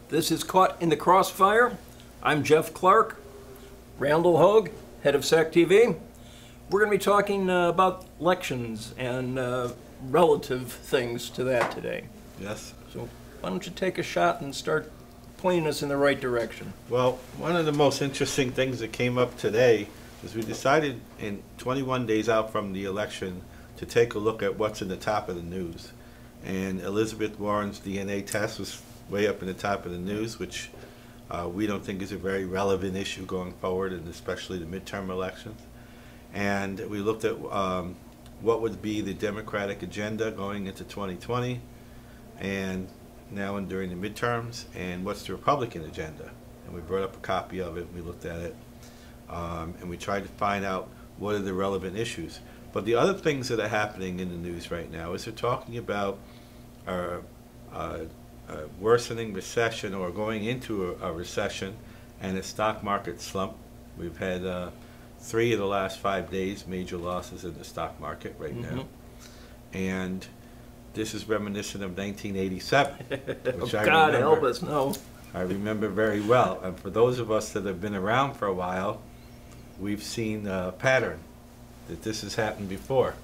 This is Caught in the Crossfire. I'm Jeff Clark, Randall Hogue, head of SAC TV. We're going to be talking about elections and relative things to that today. Yes. So why don't you take a shot and start pointing us in the right direction? Well, one of the most interesting things that came up today is we decided in 21 days out from the election to take a look at what's in the top of the news. And Elizabeth Warren's DNA test was way up in the top of the news, which we don't think is a very relevant issue going forward, and especially the midterm elections. And we looked at what would be the Democratic agenda going into 2020, and now and during the midterms, and what's the Republican agenda. And we brought up a copy of it, we looked at it, and we tried to find out what are the relevant issues. But the other things that are happening in the news right now is they're talking about a worsening recession or going into a recession and a stock market slump. We've had 3 of the last 5 days major losses in the stock market right now. And this is reminiscent of 1987, which Oh, God help us, no. I remember very well. And for those of us that have been around for a while, we've seen a pattern that this has happened before.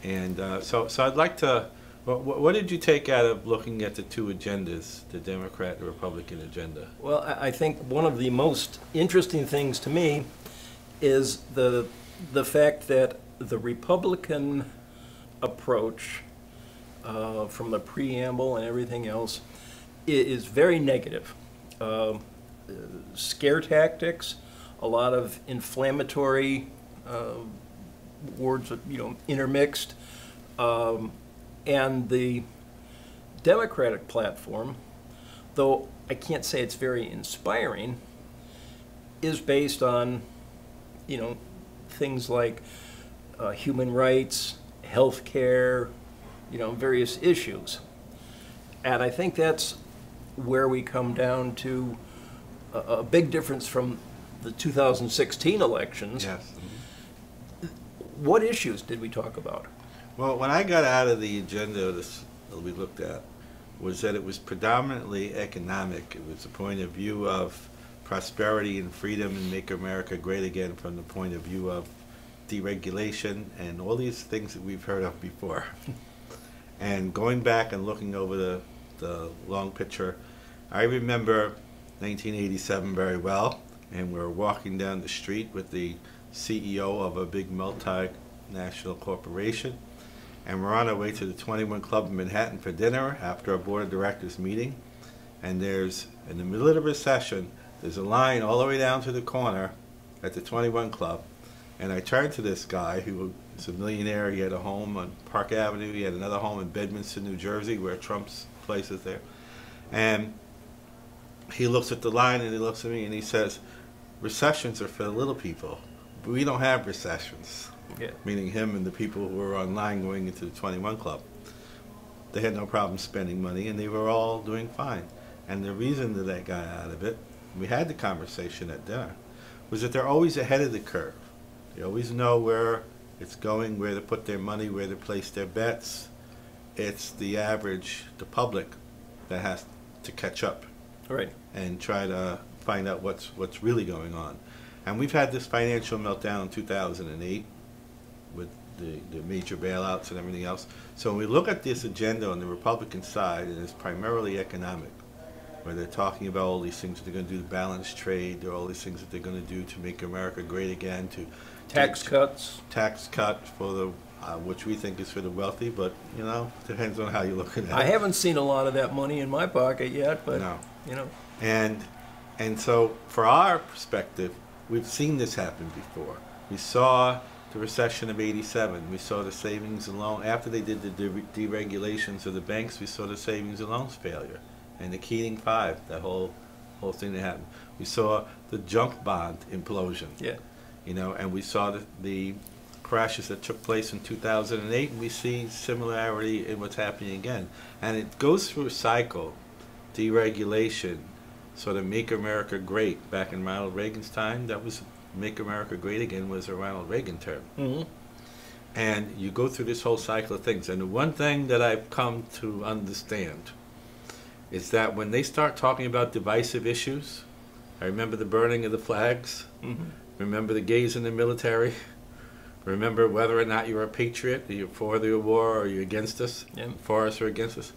And so I'd like to, what did you take out of looking at the two agendas, the Democrat and Republican agenda? Well, I think one of the most interesting things to me is the fact that the Republican approach from the preamble and everything else is very negative. Scare tactics, a lot of inflammatory words, intermixed, and the Democratic platform, though I can't say it's very inspiring, is based on, things like human rights, health care, various issues. And I think that's where we come down to a big difference from the 2016 elections. Yes. What issues did we talk about? Well, when I got out of the agenda that we looked at, was that it was predominantly economic. It was the point of view of prosperity and freedom and make America great again from the point of view of deregulation and all these things that we've heard of before. And going back and looking over the long picture, I remember 1987 very well, and we're walking down the street with the CEO of a big multinational corporation, and we're on our way to the 21 Club in Manhattan for dinner after a board of directors meeting, and there's, in the middle of the recession, there's a line all the way down to the corner at the 21 Club, and I turned to this guy who was a millionaire. He had a home on Park Avenue, he had another home in Bedminster, New Jersey, where Trump's place is there, and he looks at the line and he looks at me and he says, "Recessions are for the little people. We don't have recessions." Yeah. Meaning him and the people who were online going into the 21 Club. They had no problem spending money, and they were all doing fine. And the reason that they got out of it, we had the conversation at dinner, was that they're always ahead of the curve. They always know where it's going, where to put their money, where to place their bets. It's the average, the public, that has to catch up. Right. And try to find out what's really going on. And we've had this financial meltdown in 2008 with the major bailouts and everything else. So when we look at this agenda on the Republican side, and it's primarily economic, where they're talking about all these things that they're going to do to balance trade, there are all these things that they're going to do to make America great again, to Tax cuts. Tax cut for the which we think is for the wealthy, but depends on how you look at it. I haven't seen a lot of that money in my pocket yet, but No. And so for our perspective, we've seen this happen before. We saw the recession of '87. We saw the savings and loan after they did the deregulations of the banks. We saw the savings and loans failure, and the Keating Five, that whole thing that happened. We saw the junk bond implosion. Yeah. And we saw the crashes that took place in 2008, and we see similarity in what's happening again. And it goes through a cycle. Deregulation, sort of make America great. Back in Ronald Reagan's time, that was make America great again was a Ronald Reagan term. Mm-hmm. And you go through this whole cycle of things. And the one thing that I've come to understand is that when they start talking about divisive issues, I remember the burning of the flags, remember the gays in the military, remember whether or not you're a patriot, you're for the war or you're against us, for us or against us.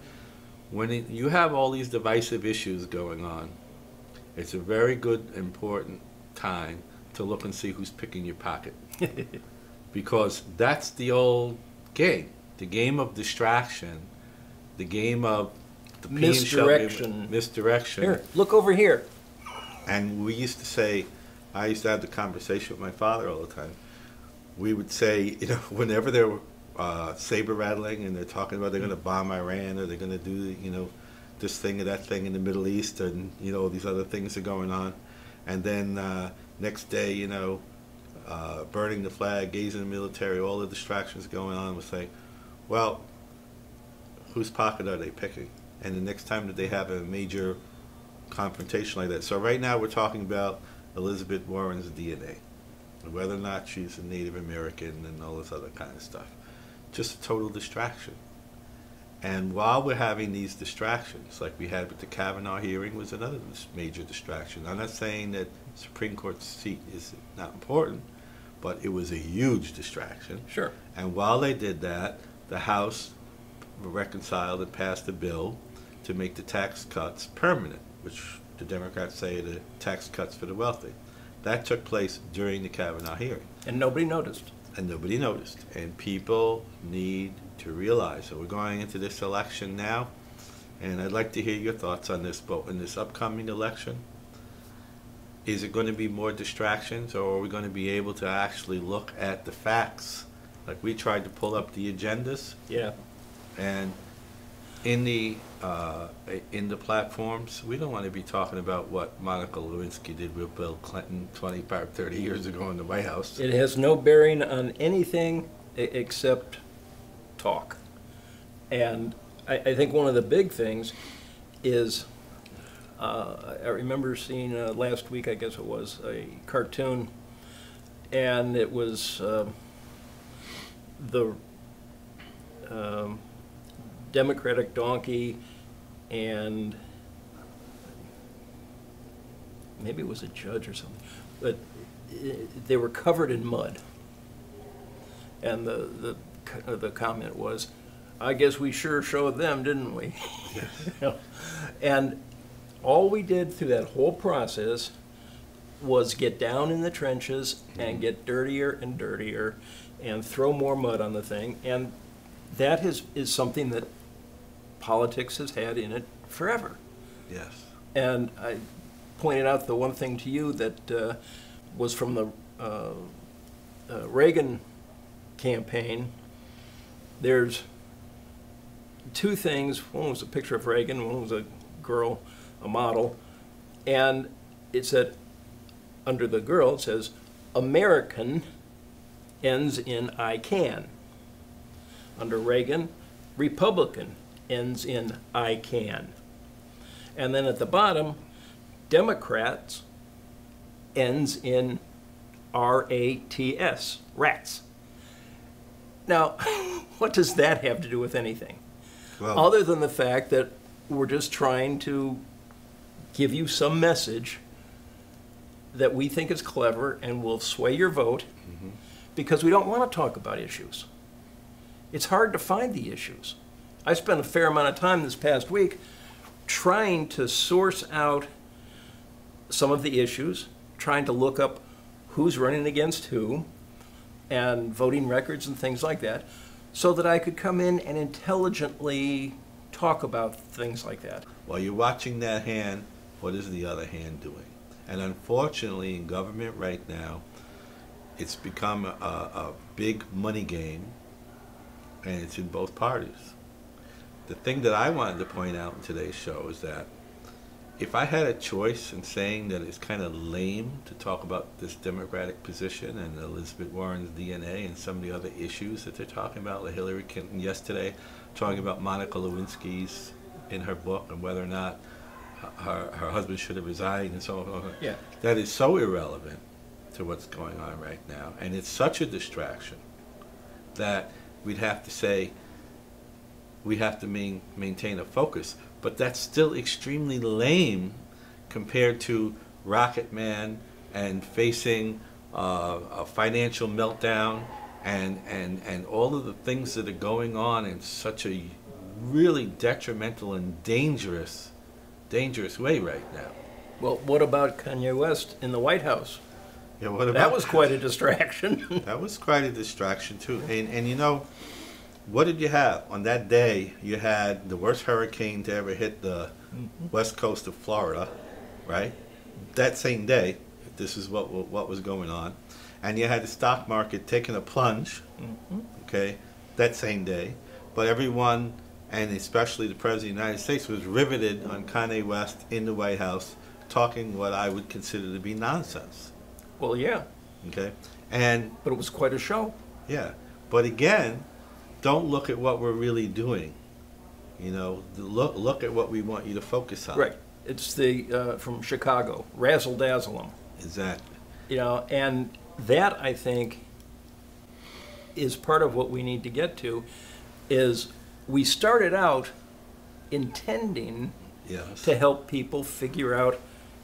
When you have all these divisive issues going on, it's a very good, important time to look and see who's picking your pocket. Because that's the old game, the game of distraction, the game of the misdirection. Misdirection. Here, look over here. And we used to say, I used to have the conversation with my father all the time. We would say, you know, whenever there were saber rattling and they're talking about they're going to bomb Iran or they're going to do, you know, this thing or that thing in the Middle East and, you know, these other things are going on. And then next day, you know, burning the flag, gays in the military, all the distractions going on, was saying, well, whose pocket are they picking? And the next time that they have a major confrontation like that. So right now we're talking about Elizabeth Warren's DNA, whether or not she's a Native American and all this other kind of stuff. Just a total distraction. And while we're having these distractions, like we had with the Kavanaugh hearing, was another major distraction. I'm not saying that Supreme Court seat is not important, but it was a huge distraction. Sure. And while they did that, the House reconciled and passed a bill to make the tax cuts permanent, which the Democrats say are the tax cuts for the wealthy. That took place during the Kavanaugh hearing. And nobody noticed. And nobody noticed. And people need to realize that we're going into this election now, and I'd like to hear your thoughts on this, but in this upcoming election, is it going to be more distractions, or are we going to be able to actually look at the facts? Like we tried to pull up the agendas. Yeah. And in the platforms, we don't want to be talking about what Monica Lewinsky did with Bill Clinton 25, 30 years ago in the White House. It has no bearing on anything except talk. And I think one of the big things is, I remember seeing last week, I guess it was, a cartoon, and it was the Democratic donkey, and maybe it was a judge or something, but they were covered in mud. And the comment was, I guess we sure showed them, didn't we? Yes. You know? And all we did through that whole process was get down in the trenches and get dirtier and dirtier and throw more mud on the thing. And that is something that politics has had in it forever. Yes. And I pointed out the one thing to you that was from the Reagan campaign. There's two things. One was a picture of Reagan, one was a girl, a model, and it said, under the girl, it says, American ends in I can. Under Reagan, Republican ends in I can. And then at the bottom, Democrats ends in R-A-T-S, rats. Now, what does that have to do with anything? Well, other than the fact that we're just trying to give you some message that we think is clever and will sway your vote, because we don't want to talk about issues. It's hard to find the issues. I spent a fair amount of time this past week trying to source out some of the issues, trying to look up who's running against who, and voting records and things like that, so that I could come in and intelligently talk about things like that. while you're watching that hand, what is the other hand doing? And unfortunately, in government right now, it's become a big money game, and it's in both parties. The thing that I wanted to point out in today's show is that if I had a choice in saying that it's kind of lame to talk about this Democratic position and Elizabeth Warren's DNA and some of the other issues that they're talking about, like Hillary Clinton yesterday talking about Monica Lewinsky's in her book and whether or not her husband should have resigned and so on. Yeah. That is so irrelevant to what's going on right now, and it's such a distraction that we'd have to say we have to maintain a focus. but that's still extremely lame compared to Rocket Man and facing a financial meltdown and all of the things that are going on in such a really detrimental and dangerous way right now. Well, what about Kanye West in the White House? Yeah, what about That was quite a distraction. That was quite a distraction too. And you know, what did you have on that day? You had the worst hurricane to ever hit the west coast of Florida, right? That same day, this is what was going on, and you had the stock market taking a plunge. Okay, that same day, but everyone, and especially the President of the United States, was riveted on Kanye West in the White House, talking what I would consider to be nonsense. Well, yeah. Okay, But it was quite a show. yeah, but again, don't look at what we're really doing. You know, look at what we want you to focus on. Right. It's the from Chicago, razzle dazzle 'em. Exactly. You know, and that I think is part of what we need to get to. Is we started out intending Yes. to help people figure out,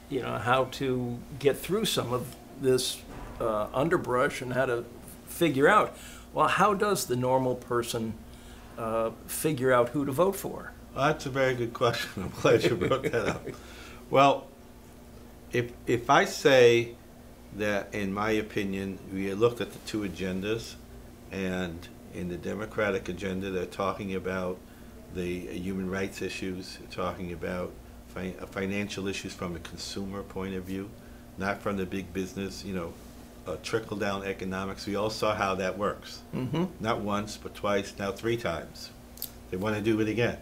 you know, how to get through some of this underbrush and how to figure out, well, how does the normal person figure out who to vote for? Well, that's a very good question. I'm glad you brought that up. Well, if I say that, in my opinion, we looked at the two agendas, and in the Democratic agenda, they're talking about the human rights issues, they're talking about financial issues from a consumer point of view, not from the big business, you know, trickle-down economics. We all saw how that works. Not once, but twice, now 3 times. They want to do it again.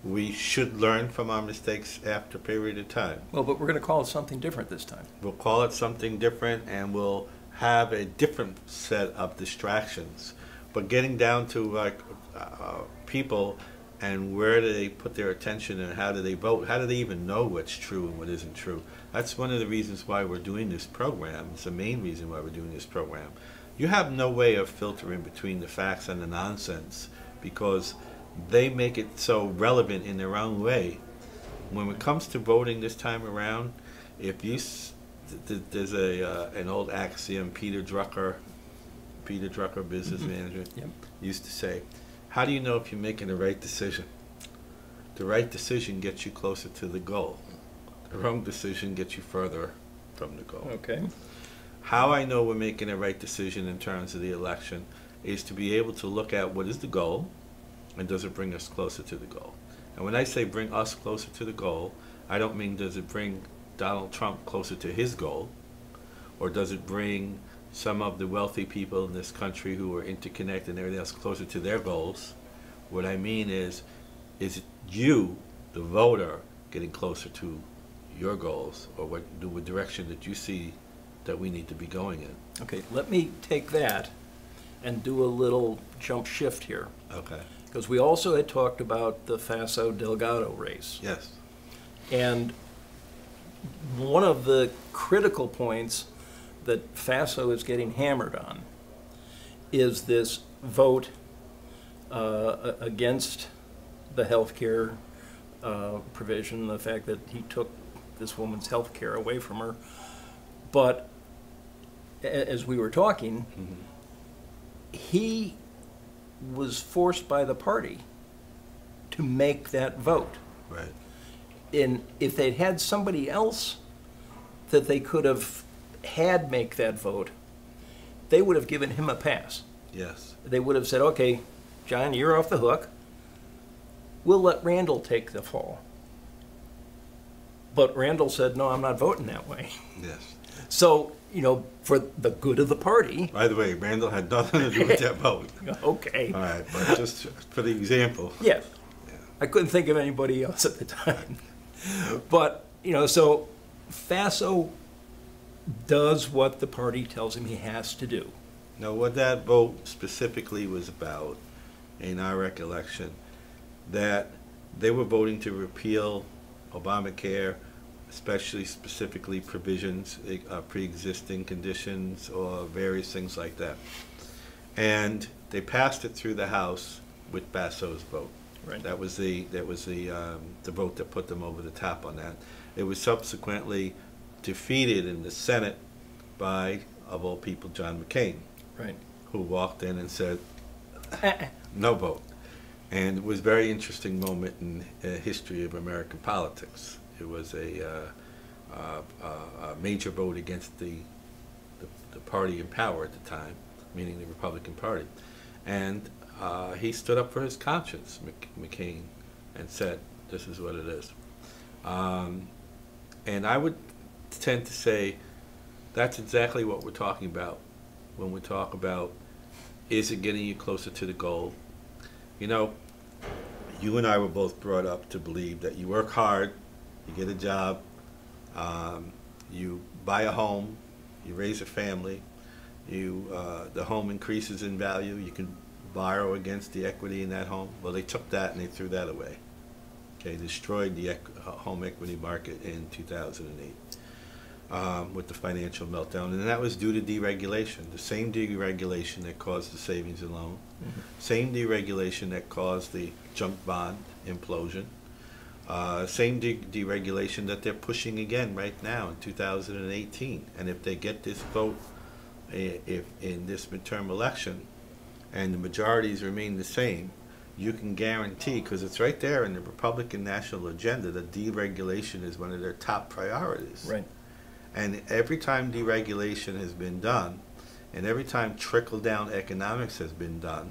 We should learn from our mistakes after a period of time. Well, but we're going to call it something different this time. We'll call it something different, and we'll have a different set of distractions. But getting down to like people and where do they put their attention and how do they vote? How do they even know what's true and what isn't true? That's one of the reasons why we're doing this program. It's the main reason why we're doing this program. You have no way of filtering between the facts and the nonsense because they make it so relevant in their own way. When it comes to voting this time around, if you there's an old axiom, Peter Drucker, business manager, used to say, how do you know if you're making the right decision? The right decision gets you closer to the goal. The wrong decision gets you further from the goal. Okay. How I know we're making the right decision in terms of the election is to be able to look at what is the goal and does it bring us closer to the goal. And when I say bring us closer to the goal, I don't mean does it bring Donald Trump closer to his goal, or does it bring some of the wealthy people in this country who are interconnected and everything else closer to their goals. What I mean is it you, the voter, getting closer to your goals, or what the direction that you see that we need to be going in? Okay, let me take that and do a little jump shift here. Okay. Because we also had talked about the Faso Delgado race. Yes. And one of the critical points that Faso is getting hammered on is this vote against the health care provision, the fact that he took this woman's health care away from her. But as we were talking, he was forced by the party to make that vote. Right. And if they'd had somebody else that they could have had make that vote, they would have given him a pass. Yes. They would have said, okay, John, you're off the hook. We'll let Randall take the fall. But Randall said, no, I'm not voting that way. Yes. So, you know, for the good of the party. By the way, Randall had nothing to do with that vote. Okay. All right, but just for the example. Yeah. I couldn't think of anybody else at the time. But, you know, so Faso does what the party tells him he has to do. Now, what that vote specifically was about, in our recollection, that they were voting to repeal Obamacare, especially specifically provisions, pre-existing conditions, or various things like that. And they passed it through the House with Faso's vote. Right. That was the vote that put them over the top on that. It was subsequently defeated in the Senate by, of all people, John McCain, Right. who walked in and said, no vote. And it was a very interesting moment in history of American politics. It was a major vote against the party in power at the time, meaning the Republican Party. And he stood up for his conscience, McCain, and said, this is what it is. And I would tend to say that's exactly what we're talking about when we talk about, is it getting you closer to the goal? You know, you and I were both brought up to believe that you work hard, you get a job, you buy a home, you raise a family, the home increases in value, you can borrow against the equity in that home. Well, they took that and they threw that away. Okay, destroyed the home equity market in 2008 with the financial meltdown, and that was due to deregulation. The same deregulation that caused the savings and loan, same deregulation that caused the junk bond implosion, same deregulation that they're pushing again right now in 2018. And if they get this vote, if in this midterm election, and the majorities remain the same, you can guarantee, because it's right there in the Republican national agenda, that deregulation is one of their top priorities. Right. And every time deregulation has been done, and every time trickle-down economics has been done,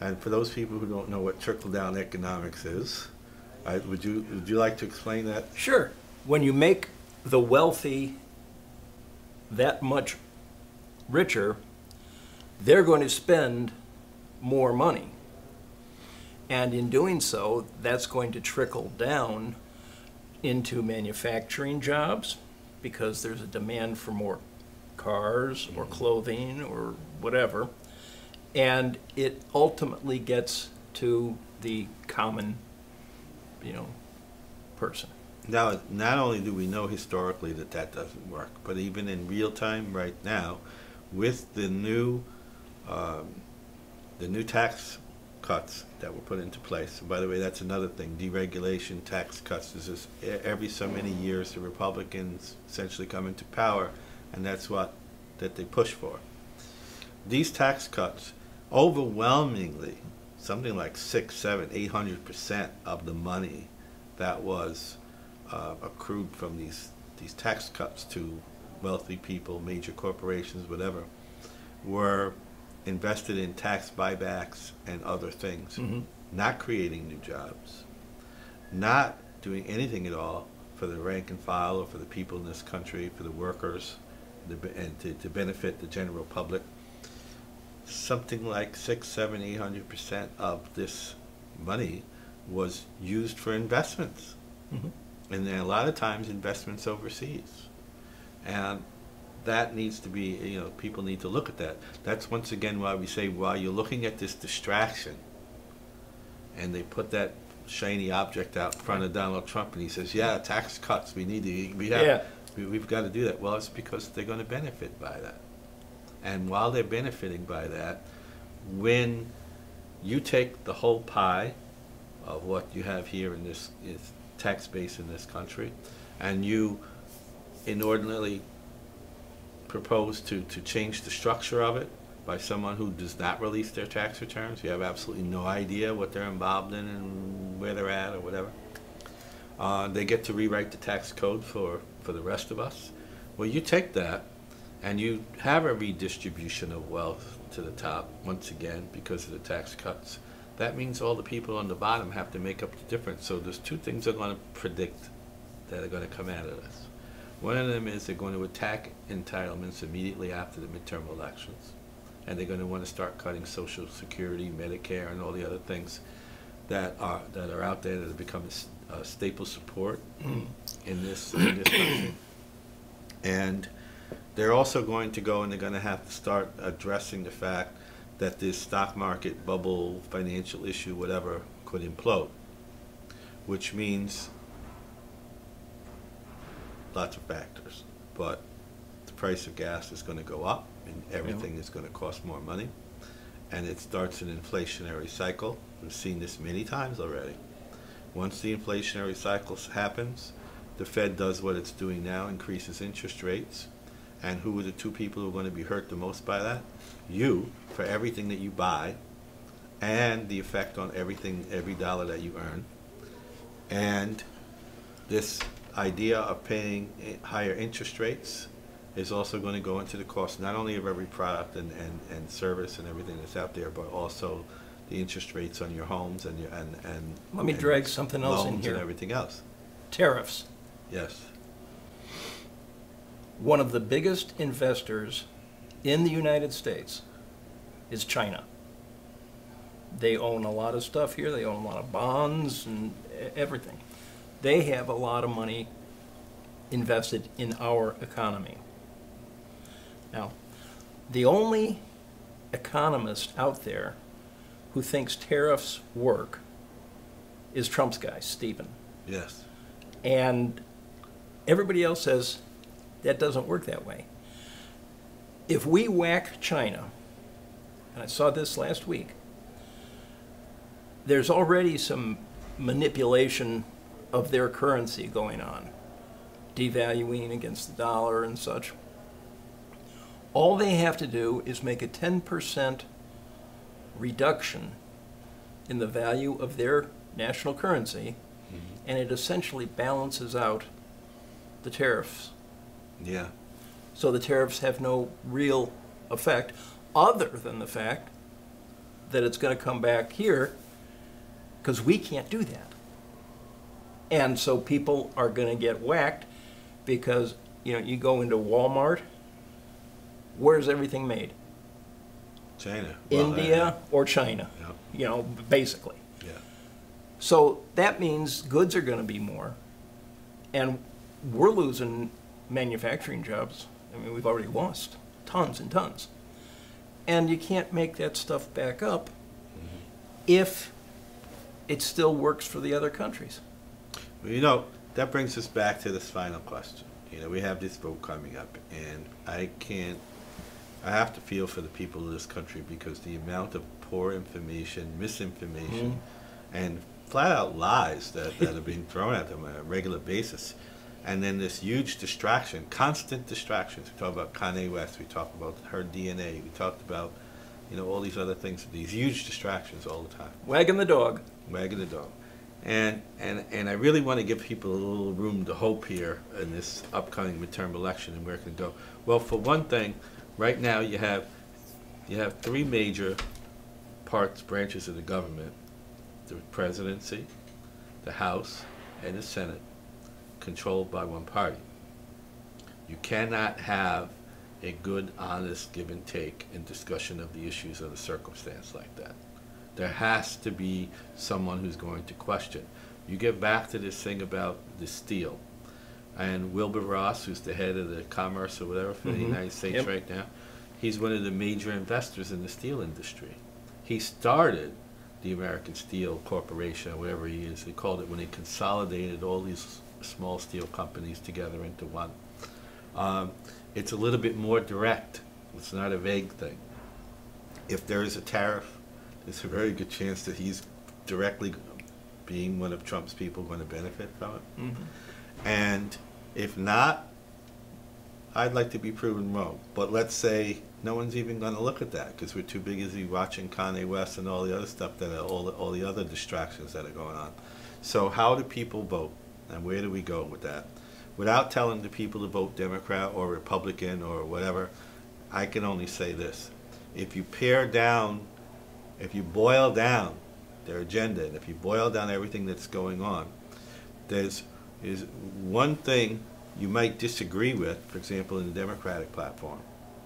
and for those people who don't know what trickle-down economics is, would you like to explain that? Sure. When you make the wealthy that much richer, they're going to spend more money. And in doing so, that's going to trickle down into manufacturing jobs, because there's a demand for more cars or clothing or whatever. And it ultimately gets to the common, person. Now, not only do we know historically that that doesn't work, but even in real time right now, with the new tax cuts that were put into place. And by the way, that's another thing, deregulation, tax cuts. This is every so many years the Republicans essentially come into power, and that's what that they push for. These tax cuts, overwhelmingly, something like 600, 700, 800% of the money that was accrued from these tax cuts to wealthy people, major corporations, whatever, were invested in tax buybacks and other things, not creating new jobs, not doing anything at all for the rank and file or for the people in this country, for the workers, and to benefit the general public. Something like 600, 700, 800% of this money was used for investments, and then a lot of times investments overseas. And that needs to be, people need to look at that. That's once again why we say, while you're looking at this distraction, and they put that shiny object out in front of Donald Trump, and he says, yeah, tax cuts, we've got to do that. Well, it's because they're going to benefit by that. And while they're benefiting by that, when you take the whole pie of what you have here in this tax base in this country, and you inordinately propose to change the structure of it by someone who does not release their tax returns, you have absolutely no idea what they're involved in and where they're at or whatever. They get to rewrite the tax code for the rest of us. Well, you take that and you have a redistribution of wealth to the top, once again, because of the tax cuts. That means all the people on the bottom have to make up the difference. So there's two things I'm going to predict that are going to come out of this. One of them is they're going to attack entitlements immediately after the midterm elections. And they're going to want to start cutting Social Security, Medicare, and all the other things that are out there that have become a staple support in this country. And they're also going to go and they're going to have to start addressing the fact that this stock market bubble, financial issue, whatever, could implode, which means lots of factors, but the price of gas is going to go up and everything is going to cost more money, and it starts an inflationary cycle, We've seen this many times already. Once the inflationary cycle happens, the Fed does what it's doing now, increases interest rates. And who are the two people who are going to be hurt the most by that? You, for everything that you buy, and the effect on everything, every dollar that you earn. And this idea of paying higher interest rates is also going to go into the cost not only of every product and service and everything that's out there, but also the interest rates on your homes and your and let me drag something else in here. And everything else. Tariffs. Yes. One of the biggest investors in the United States is China. They own a lot of stuff here. They own a lot of bonds and everything. They have a lot of money invested in our economy. Now, the only economist out there who thinks tariffs work is Trump's guy, Stephen. Yes. And everybody else says that doesn't work that way. If we whack China, and I saw this last week, there's already some manipulation of their currency going on, devaluing against the dollar and such. All they have to do is make a 10% reduction in the value of their national currency, and it essentially balances out the tariffs. Yeah. So the tariffs have no real effect other than the fact that it's going to come back here because we can't do that. And so people are going to get whacked because, you know, you go into Walmart, where's everything made? China. India or China, yeah. You know, basically. Yeah. So that means goods are going to be more, and we're losing manufacturing jobs. I mean, we've already lost tons and tons. And you can't make that stuff back up if it still works for the other countries. Well, you know, that brings us back to this final question. You know, we have this vote coming up, and I have to feel for the people of this country because the amount of poor information, misinformation, and flat-out lies that are being thrown at them on a regular basis. And then this huge distraction, constant distractions. We talk about Kanye West, we talk about her DNA, we talked about, you know, all these other things, these huge distractions all the time. Wagging the dog. Wagging the dog. And I really want to give people a little room to hope here in this upcoming midterm election and where it can go. Well, for one thing, right now you have three major branches of the government: the presidency, the House, and the Senate, controlled by one party. You cannot have a good, honest give and take in discussion of the issues of the circumstance like that. There has to be someone who's going to question. You get back to this thing about the steel, and Wilbur Ross, who's the head of the commerce or whatever for the United States right now, he's one of the major investors in the steel industry. He started the American Steel Corporation, or whatever he is. They called it when they consolidated all these small steel companies together into one. It's a little bit more direct. It's not a vague thing. If there is a tariff, there's a very good chance that he's directly, being one of Trump's people, going to benefit from it. And if not, I'd like to be proven wrong. But let's say no one's even going to look at that because we're too busy watching Kanye West and all the other stuff that are all the other distractions that are going on. So how do people vote, and where do we go with that? Without telling the people to vote Democrat or Republican or whatever, I can only say this: if you boil down their agenda, and if you boil down everything that's going on, is one thing you might disagree with. For example, in the Democratic platform,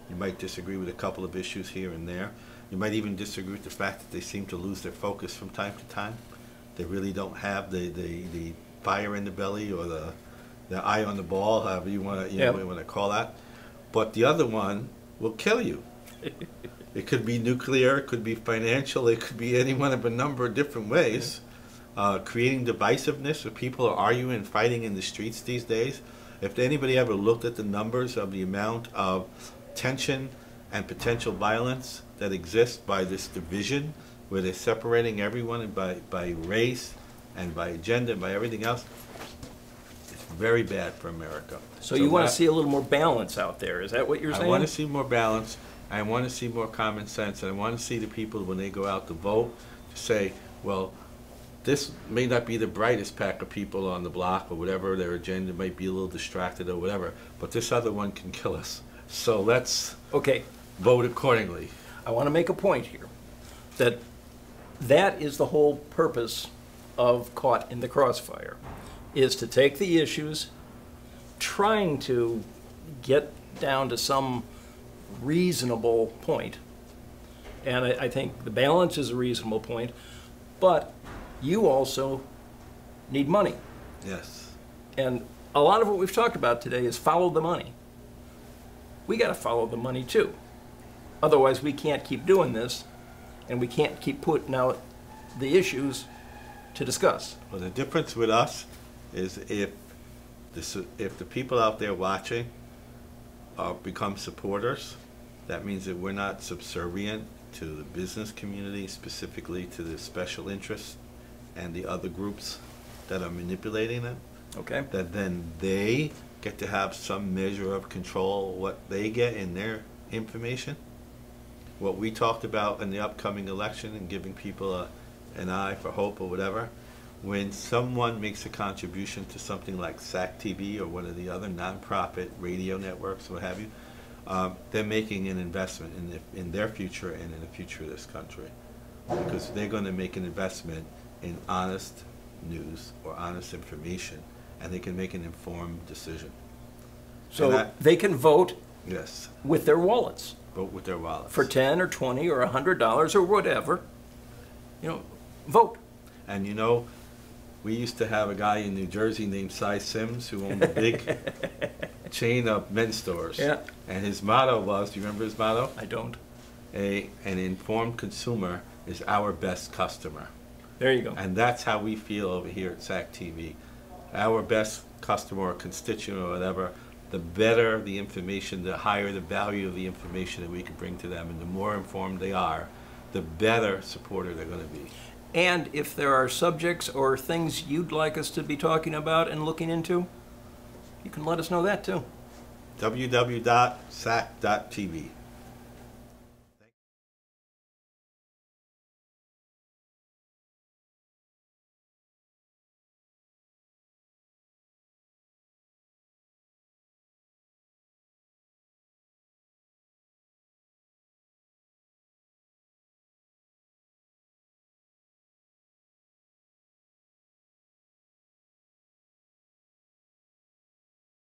you might disagree with a couple of issues here and there. You might even disagree with the fact that they seem to lose their focus from time to time. They really don't have the fire in the belly or the eye on the ball, however you want to call that. But the other one will kill you. It could be nuclear, it could be financial, it could be any one of a number of different ways. Creating divisiveness where people are arguing and fighting in the streets these days. If anybody ever looked at the numbers of the amount of tension and potential violence that exists by this division where they're separating everyone by race and by agenda and by everything else, it's very bad for America. So you want to see a little more balance out there, is that what you're saying? I want to see more balance, I want to see more common sense, and I want to see the people, when they go out to vote, to say, well, this may not be the brightest pack of people on the block or whatever, their agenda might be a little distracted or whatever, but this other one can kill us. So let's vote accordingly. I want to make a point here, that is the whole purpose of Caught in the Crossfire, is to take the issues, trying to get down to some reasonable point. And I think the balance is a reasonable point, but you also need money. Yes. And a lot of what we've talked about today is follow the money. We got to follow the money too. Otherwise, we can't keep doing this, and we can't keep putting out the issues to discuss. Well, the difference with us is if the people out there watching become supporters, that means that we're not subservient to the business community, specifically to the special interests and the other groups that are manipulating them. Okay. That then they get to have some measure of control what they get in their information. What we talked about in the upcoming election and giving people an eye for hope or whatever, when someone makes a contribution to something like SAC TV or one of the other nonprofit radio networks, what have you, they're making an investment in their future and in the future of this country, because they're going to make an investment in honest news or honest information, and they can make an informed decision. So they can vote with their wallets. Vote with their wallets. For 10 or 20 or $100 or whatever. You know, vote. And you know, we used to have a guy in New Jersey named Cy Sims who owned a big chain of men's stores. Yeah. And his motto was, do you remember his motto? I don't. An informed consumer is our best customer. There you go. And that's how we feel over here at SAC TV. Our best customer or constituent or whatever, the better the information, the higher the value of the information that we can bring to them, and the more informed they are, the better supporter they're going to be. And if there are subjects or things you'd like us to be talking about and looking into, you can let us know that too. www.sac.tv